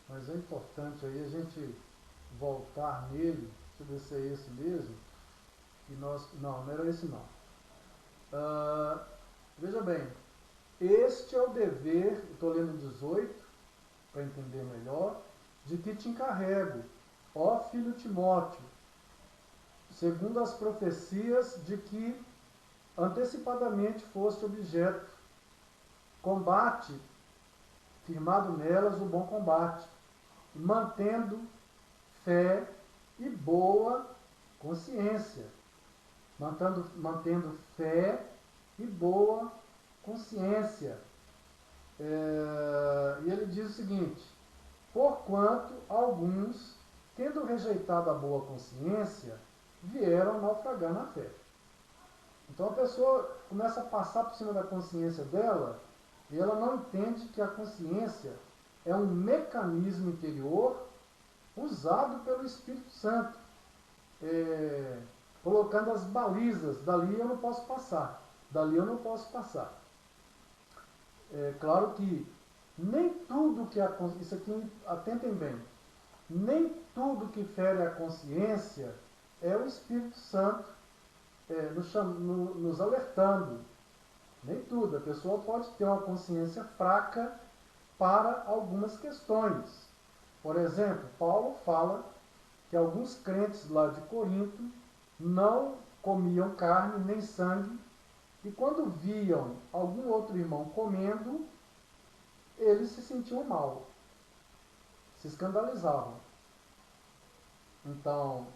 mas é importante aí a gente voltar nele. Deixa eu ver se é esse mesmo. Não era esse não. Veja bem, este é o dever, estou lendo 18, para entender melhor, de que te encarrego, ó filho Timóteo, segundo as profecias de que antecipadamente foste objeto, combate, firmado nelas o bom combate, mantendo fé e boa consciência. Mantendo fé e boa consciência. o seguinte: porquanto alguns, tendo rejeitado a boa consciência, vieram a naufragar na fé. Então a pessoa começa a passar por cima da consciência dela e ela não entende que a consciência é um mecanismo interior usado pelo Espírito Santo, colocando as balizas. Dali eu não posso passar, dali eu não posso passar. É claro que nem tudo que isso aqui, atentem bem, nem tudo que fere a consciência é o Espírito Santo nos alertando. Nem tudo. A pessoa pode ter uma consciência fraca para algumas questões. Por exemplo, Paulo fala que alguns crentes lá de Corinto não comiam carne nem sangue, e quando viam algum outro irmão comendo, eles se sentiam mal, se escandalizavam. Então,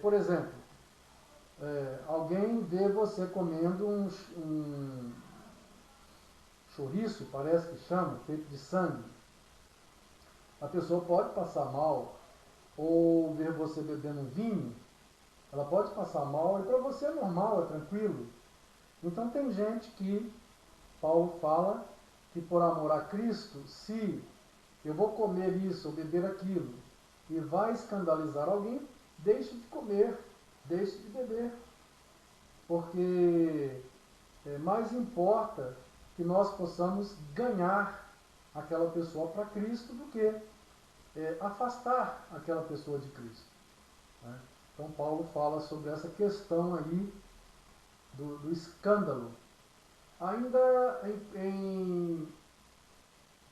por exemplo, alguém vê você comendo um chouriço, parece que chama, feito de sangue. A pessoa pode passar mal, ou ver você bebendo vinho, ela pode passar mal, e para você é normal, é tranquilo. Então tem gente que, Paulo fala, que por amor a Cristo, se eu vou comer isso ou beber aquilo, e vai escandalizar alguém, deixe de comer, deixe de beber. Porque mais importa que nós possamos ganhar aquela pessoa para Cristo do que afastar aquela pessoa de Cristo. Né? Então Paulo fala sobre essa questão aí do escândalo. Ainda em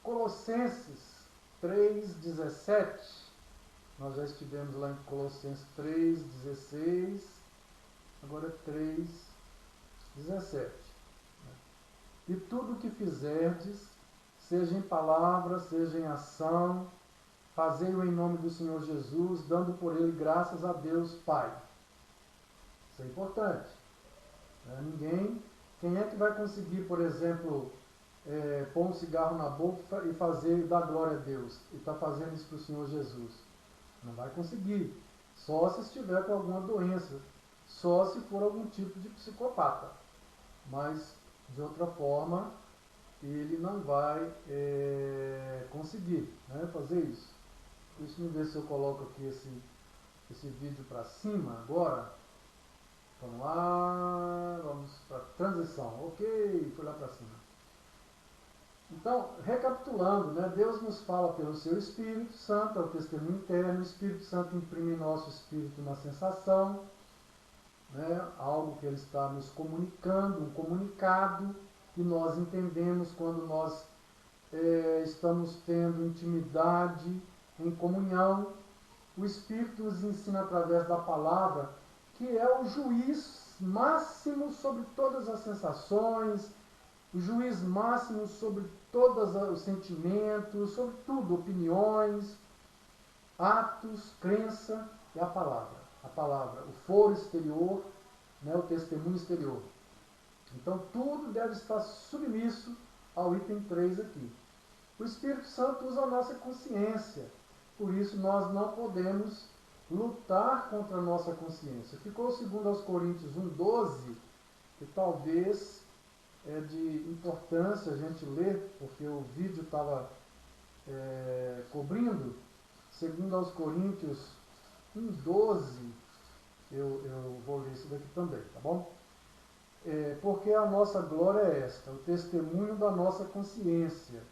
Colossenses 3,17, nós já estivemos lá em Colossenses 3,16, agora é 3,17. E tudo o que fizerdes, seja em palavra, seja em ação, fazei-o em nome do Senhor Jesus, dando por ele graças a Deus Pai. Isso é importante. Quem é que vai conseguir, por exemplo, pôr um cigarro na boca e dar glória a Deus? E está fazendo isso para o Senhor Jesus? Não vai conseguir. Só se estiver com alguma doença. Só se for algum tipo de psicopata. Mas, de outra forma, ele não vai conseguir fazer isso. Deixa eu ver se eu coloco aqui esse vídeo para cima agora. Vamos lá, vamos para a transição. Ok, foi lá para cima. Então, recapitulando, Deus nos fala pelo seu Espírito Santo, é o testemunho interno. O Espírito Santo imprime em nosso espírito uma sensação, algo que ele está nos comunicando, um comunicado que nós entendemos quando nós estamos tendo intimidade, em comunhão. O Espírito nos ensina através da palavra, que é o juiz máximo sobre todas as sensações, o juiz máximo sobre todos os sentimentos, sobre tudo, opiniões, atos, crença e a palavra. A palavra, o foro exterior, o testemunho exterior. Então tudo deve estar submisso ao item 3 aqui. O Espírito Santo usa a nossa consciência, por isso nós não podemos lutar contra a nossa consciência. Ficou 2 Coríntios 1,12, que talvez é de importância a gente ler, porque o vídeo estava cobrindo. 2 Coríntios 1,12, eu vou ler isso daqui também, tá bom? Porque a nossa glória é esta, o testemunho da nossa consciência,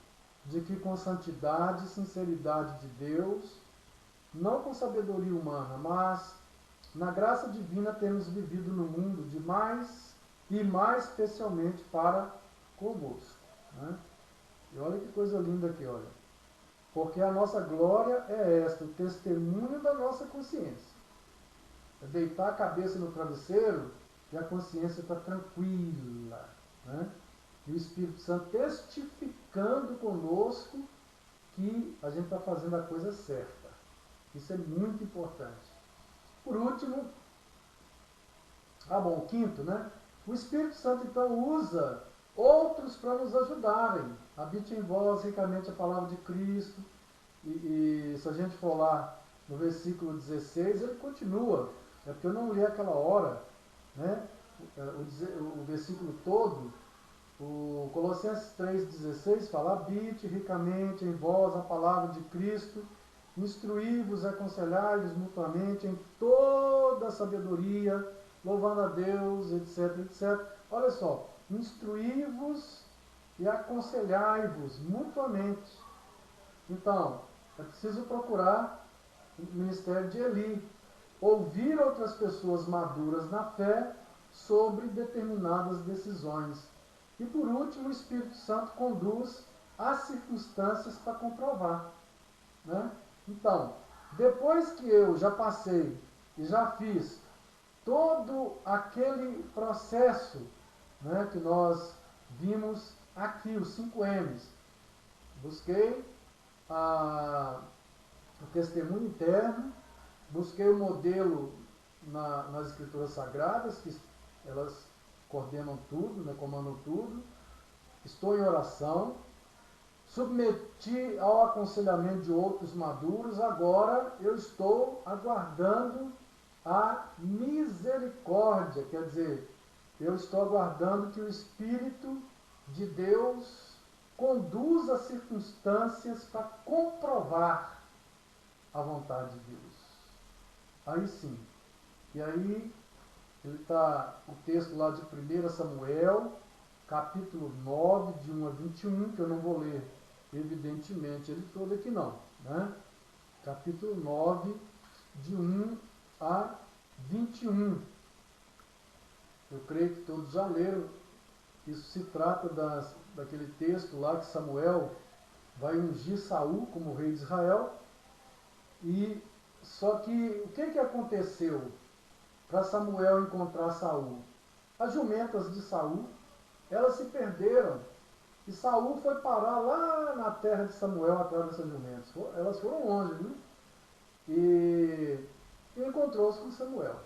de que com santidade e sinceridade de Deus, não com sabedoria humana, mas na graça divina temos vivido no mundo de mais e mais especialmente para convosco. E olha que coisa linda aqui, olha. Porque a nossa glória é esta, o testemunho da nossa consciência. É deitar a cabeça no travesseiro e a consciência está tranquila. E o Espírito Santo testificando conosco que a gente está fazendo a coisa certa. Isso é muito importante. Por último, o quinto, o Espírito Santo então usa outros para nos ajudarem. Habite em vós ricamente a palavra de Cristo. E se a gente for lá no versículo 16, ele continua. É porque eu não li aquela hora, né? O versículo todo. O Colossenses 3,16 fala: habite ricamente em vós a palavra de Cristo, instruí-vos, aconselhai-vos mutuamente em toda a sabedoria, louvando a Deus, etc, etc. Olha só, instruí-vos e aconselhai-vos mutuamente. Então, é preciso procurar o ministério de Eli, ouvir outras pessoas maduras na fé sobre determinadas decisões. E por último, o Espírito Santo conduz as circunstâncias para comprovar, né? Então, depois que eu já passei e já fiz todo aquele processo, né, que nós vimos aqui, os 5 M's, busquei o testemunho interno, busquei o modelo nas Escrituras Sagradas, que elas coordenam tudo, né, comandam tudo. Estou em oração, submeti ao aconselhamento de outros maduros, agora eu estou aguardando a misericórdia, quer dizer, eu estou aguardando que o Espírito de Deus conduza as circunstâncias para comprovar a vontade de Deus. Aí sim. E aí, ele está o texto lá de 1 Samuel, capítulo 9, de 1 a 21, que eu não vou ler, evidentemente, ele todo aqui não, né? Capítulo 9, de 1 a 21. Eu creio que todos já leram. Isso se trata daquele texto lá que Samuel vai ungir Saul como rei de Israel. E só que o que aconteceu para Samuel encontrar Saul? As jumentas de Saul, elas se perderam. E Saul foi parar lá na terra de Samuel atrás dessas jumentas. Elas foram longe, viu? E encontrou-se com Samuel.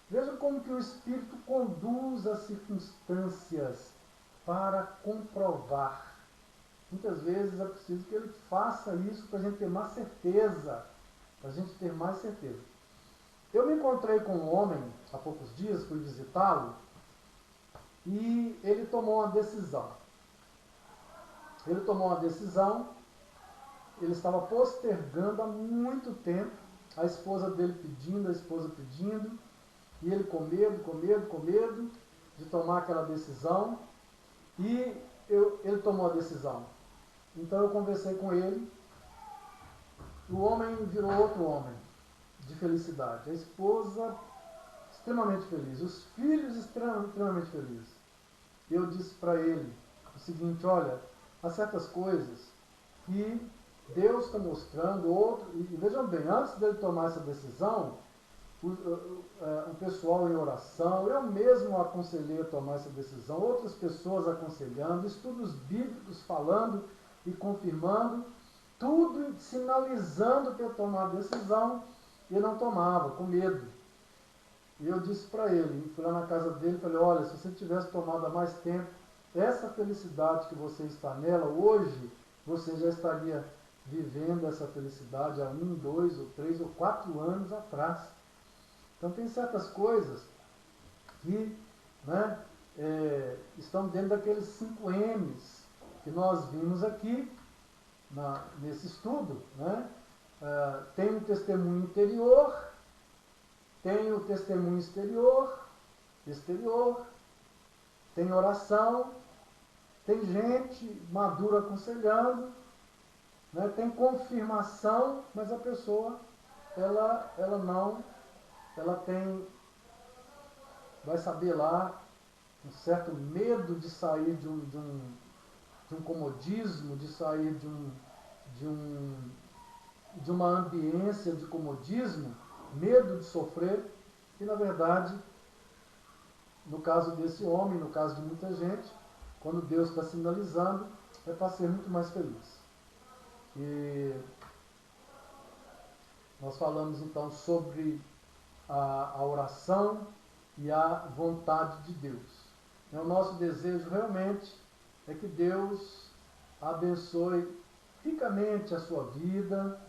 Veja como que o Espírito conduz as circunstâncias para comprovar. Muitas vezes é preciso que ele faça isso para a gente ter mais certeza. Para a gente ter mais certeza. Eu me encontrei com um homem há poucos dias, fui visitá-lo, e ele tomou uma decisão. Ele tomou uma decisão, ele estava postergando há muito tempo, a esposa dele pedindo, a esposa pedindo, e ele com medo de tomar aquela decisão, e ele tomou a decisão. Então eu conversei com ele, o homem virou outro homem, de felicidade. A esposa extremamente feliz, os filhos extremamente felizes. Eu disse para ele o seguinte: olha, há certas coisas que Deus está mostrando, e vejam bem, antes dele tomar essa decisão, o pessoal em oração, eu mesmo aconselhei a tomar essa decisão, outras pessoas aconselhando, estudos bíblicos falando e confirmando, tudo sinalizando para eu tomar a decisão, e ele não tomava, com medo. E eu disse para ele, fui lá na casa dele e falei: olha, se você tivesse tomado há mais tempo, essa felicidade que você está nela hoje, você já estaria vivendo essa felicidade há 1, 2, ou 3, ou 4 anos atrás. Então tem certas coisas que, né, estão dentro daqueles 5 M's que nós vimos aqui nesse estudo, né? Tem o testemunho interior, tem o testemunho exterior, tem oração, tem gente madura aconselhando, né? Tem confirmação, mas a pessoa ela vai saber lá, um certo medo de sair de um comodismo, de sair de uma ambiência de comodismo, medo de sofrer, e na verdade, no caso desse homem, no caso de muita gente, quando Deus está sinalizando, é para ser muito mais feliz. E nós falamos então sobre a oração e a vontade de Deus. O nosso desejo realmente é que Deus abençoe ricamente a sua vida,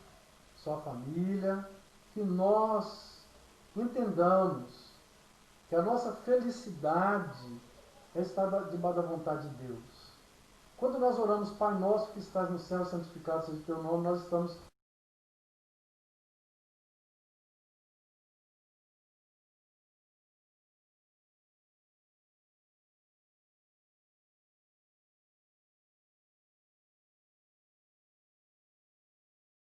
sua família, que nós entendamos que a nossa felicidade é estar debaixo da vontade de Deus. Quando nós oramos, Pai nosso que estás no céu, santificado seja o teu nome, nós estamos